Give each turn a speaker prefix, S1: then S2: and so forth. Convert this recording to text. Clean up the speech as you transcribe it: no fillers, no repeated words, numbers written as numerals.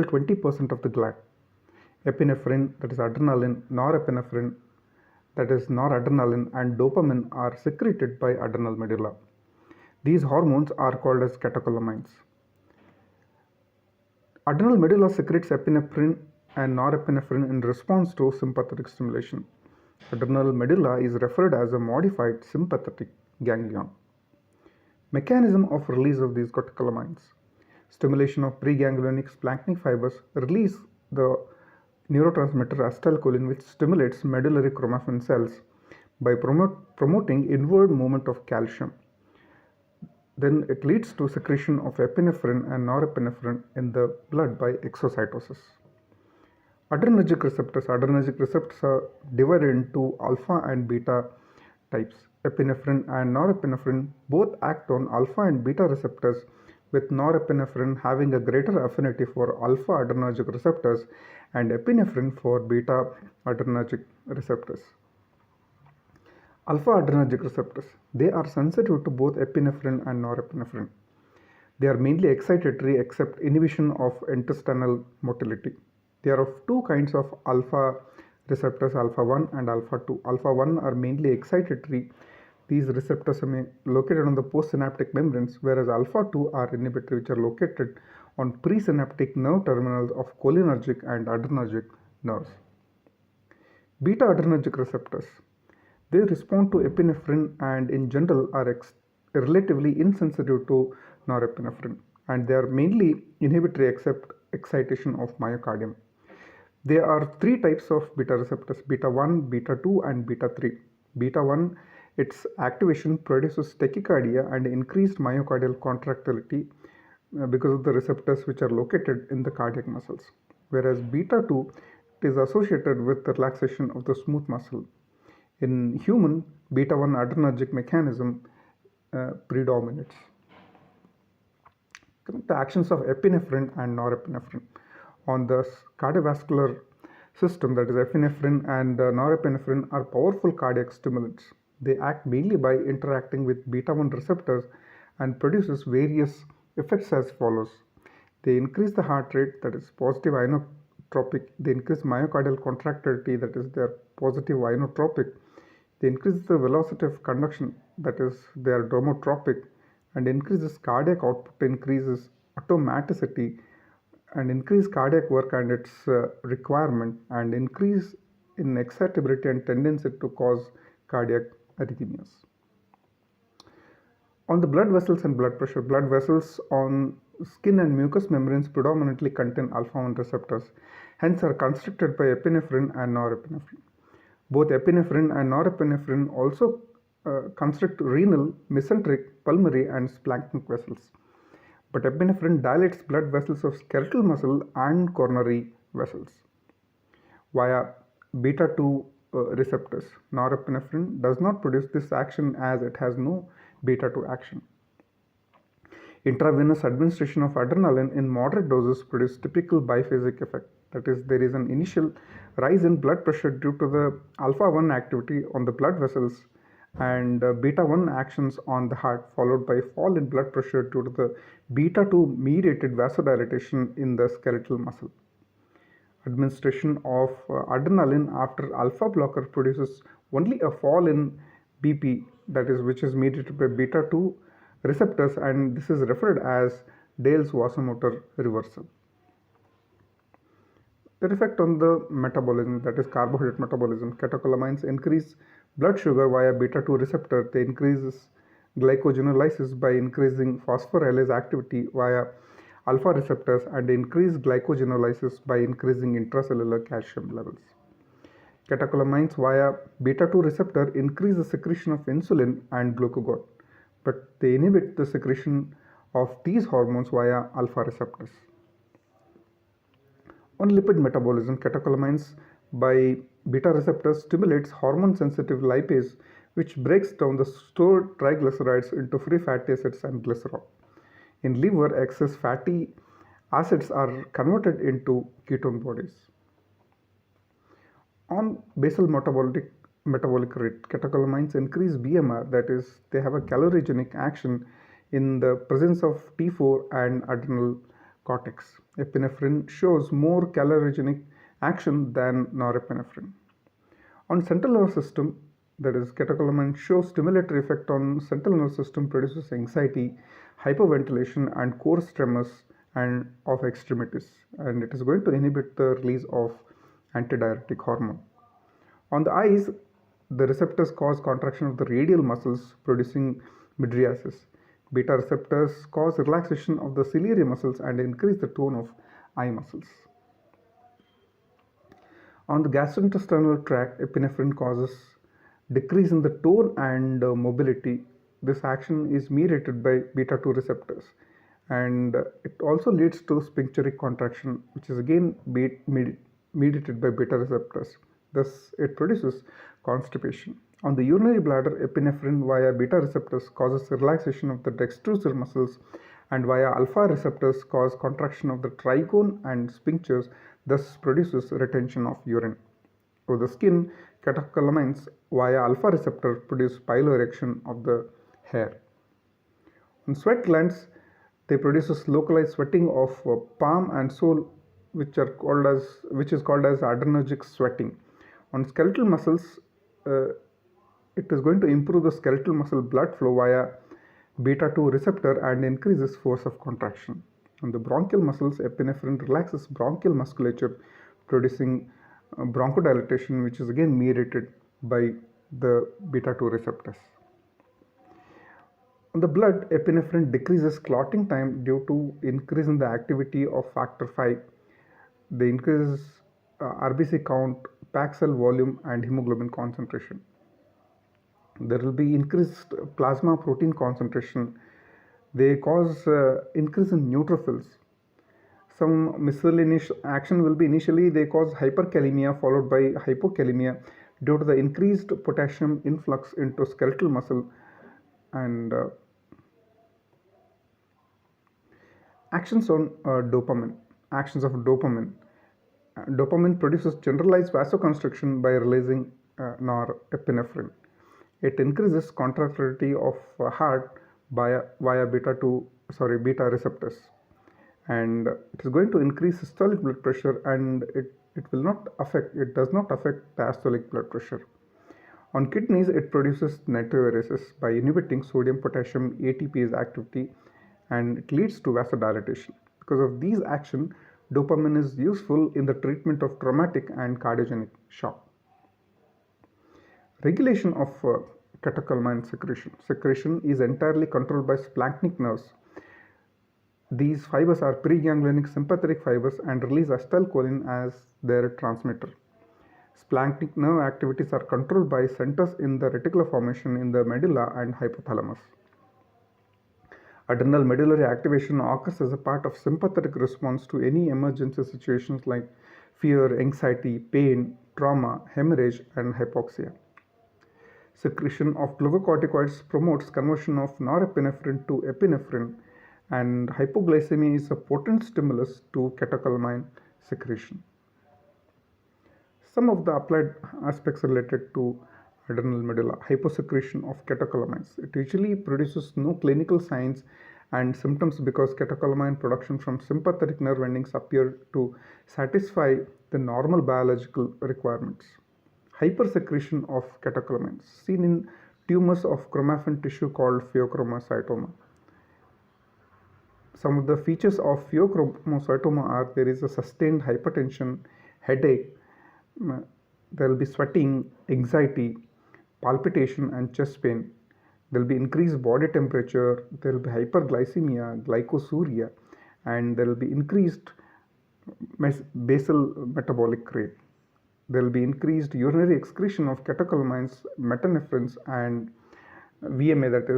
S1: 20% of the gland. Epinephrine, that is adrenaline, norepinephrine, that is noradrenaline, and dopamine are secreted by adrenal medulla. These hormones are called as catacholamines. Adrenal medulla secretes epinephrine and norepinephrine in response to sympathetic stimulation. Adrenal medulla is referred as a modified sympathetic ganglion. Mechanism of release of these catecholamines. Stimulation of preganglionic splanchnic fibers release the neurotransmitter acetylcholine, which stimulates medullary chromaffin cells by promoting inward movement of calcium. Then it leads to secretion of epinephrine and norepinephrine in the blood by exocytosis. Adrenergic receptors. Adrenergic receptors are divided into alpha and beta types. Epinephrine and norepinephrine both act on alpha and beta receptors, with norepinephrine having a greater affinity for alpha adrenergic receptors and epinephrine for beta adrenergic receptors. Alpha adrenergic receptors. They are sensitive to both epinephrine and norepinephrine. They are mainly excitatory except inhibition of intestinal motility. There are two kinds of alpha receptors, alpha 1 and alpha 2. Alpha 1 are mainly excitatory. These receptors are located on the postsynaptic membranes, whereas alpha 2 are inhibitory, which are located on presynaptic nerve terminals of cholinergic and adrenergic nerves. Beta adrenergic receptors. They respond to epinephrine and in general are relatively insensitive to norepinephrine, and they are mainly inhibitory except excitation of myocardium. There are three types of beta receptors: beta 1, beta 2 and beta 3. Beta 1, its activation produces tachycardia and increased myocardial contractility because of the receptors which are located in the cardiac muscles, whereas beta 2 is associated with the relaxation of the smooth muscle. In human, beta 1 adrenergic mechanism predominates. The actions of epinephrine and norepinephrine on the cardiovascular system, that is epinephrine and norepinephrine are powerful cardiac stimulants. They act mainly by interacting with beta 1 receptors and produces various effects as follows. They increase the heart rate, that is positive inotropic. They increase myocardial contractility, that is they are positive inotropic. They increase the velocity of conduction, that is they are dromotropic, and increases cardiac output, increases automaticity, and increase cardiac work and its requirement, and increase in excitability and tendency to cause cardiac arrhythmias. On the blood vessels and blood pressure. Blood vessels on skin and mucous membranes predominantly contain alpha 1 receptors, hence are constricted by epinephrine and norepinephrine. Both epinephrine and norepinephrine also constrict renal, mesenteric, pulmonary and splanchnic vessels. But epinephrine dilates blood vessels of skeletal muscle and coronary vessels via beta 2 receptors. Norepinephrine does not produce this action as it has no beta 2 action. Intravenous administration of adrenaline in moderate doses produces typical biphasic effect. That is, there is an initial rise in blood pressure due to the alpha 1 activity on the blood vessels and beta 1 actions on the heart, followed by fall in blood pressure due to the beta 2 mediated vasodilatation in the skeletal muscle. Administration of adrenaline after alpha blocker produces only a fall in BP, that is which is mediated by beta 2 receptors, and this is referred as Dale's vasomotor reversal. The effect on the metabolism, that is carbohydrate metabolism. Catecholamines increase blood sugar via beta 2 receptor. They increase glycogenolysis by increasing phosphorylase activity via alpha receptors and increase glycogenolysis by increasing intracellular calcium levels. Catecholamines via beta 2 receptor increase the secretion of insulin and glucagon, but they inhibit the secretion of these hormones via alpha receptors. On lipid metabolism, catecholamines by beta receptors stimulates hormone-sensitive lipase, which breaks down the stored triglycerides into free fatty acids and glycerol. In liver, excess fatty acids are converted into ketone bodies. On basal metabolic rate, catecholamines increase BMR, that is, they have a calorigenic action in the presence of T4 and adrenal cortex. Epinephrine shows more calorigenic action than norepinephrine. On central nervous system, that is catecholamine shows stimulatory effect on central nervous system, produces anxiety, hyperventilation and coarse tremors and of extremities, and it is going to inhibit the release of antidiuretic hormone. On the eyes, the receptors cause contraction of the radial muscles producing mydriasis. Beta receptors cause relaxation of the ciliary muscles and increase the tone of eye muscles. On the gastrointestinal tract, epinephrine causes decrease in the tone and mobility. This action is mediated by beta 2 receptors, and it also leads to sphincteric contraction, which is again mediated by beta receptors. Thus, it produces constipation. On the urinary bladder, epinephrine via beta receptors causes relaxation of the dextrosor muscles, and via alpha receptors cause contraction of the trigone and sphincters, thus produces retention of urine. For the skin, catacholamines via alpha receptor produce piloerection of the hair. On sweat glands, they produce localized sweating of palm and sole, which is called as adrenergic sweating. On skeletal muscles, it is going to improve the skeletal muscle blood flow via beta 2 receptor and increases force of contraction. On the bronchial muscles, epinephrine relaxes bronchial musculature, producing bronchodilation, which is again mediated by the beta 2 receptors. On the blood, epinephrine decreases clotting time due to increase in the activity of factor V. The increases RBC count, packed cell volume and hemoglobin concentration. There will be increased plasma protein concentration. They cause increase in neutrophils. Some miscellaneous action will be initially they cause hyperkalemia followed by hypokalemia due to the increased potassium influx into skeletal muscle, and actions on dopamine. Actions of dopamine. Dopamine produces generalized vasoconstriction by releasing norepinephrine. It increases contractility of heart via beta receptors, and it is going to increase systolic blood pressure, and it does not affect diastolic blood pressure. On kidneys, it produces natriuresis by inhibiting sodium potassium ATPase activity, and it leads to vasodilatation. Because of these actions, dopamine is useful in the treatment of traumatic and cardiogenic shock. Regulation of catecholamine secretion. Secretion is entirely controlled by splanchnic nerves. These fibers are preganglionic sympathetic fibers and release acetylcholine as their transmitter. Splanchnic nerve activities are controlled by centers in the reticular formation in the medulla and hypothalamus. Adrenal medullary activation occurs as a part of sympathetic response to any emergency situations like fear, anxiety, pain, trauma, hemorrhage, and hypoxia. Secretion of glucocorticoids promotes conversion of norepinephrine to epinephrine, and hypoglycemia is a potent stimulus to catecholamine secretion. Some of the applied aspects related to adrenal medulla. Hyposecretion of catecholamines. It usually produces no clinical signs and symptoms because catecholamine production from sympathetic nerve endings appear to satisfy the normal biological requirements. Hypersecretion of catecholamines seen in tumors of chromaffin tissue called pheochromocytoma. Some of the features of pheochromocytoma are there is a sustained hypertension, headache, there will be sweating, anxiety, palpitation and chest pain. There will be increased body temperature, there will be hyperglycemia, glycosuria, and there will be increased basal metabolic rate. There will be increased urinary excretion of catecholamines, metanephrines and VMA, that is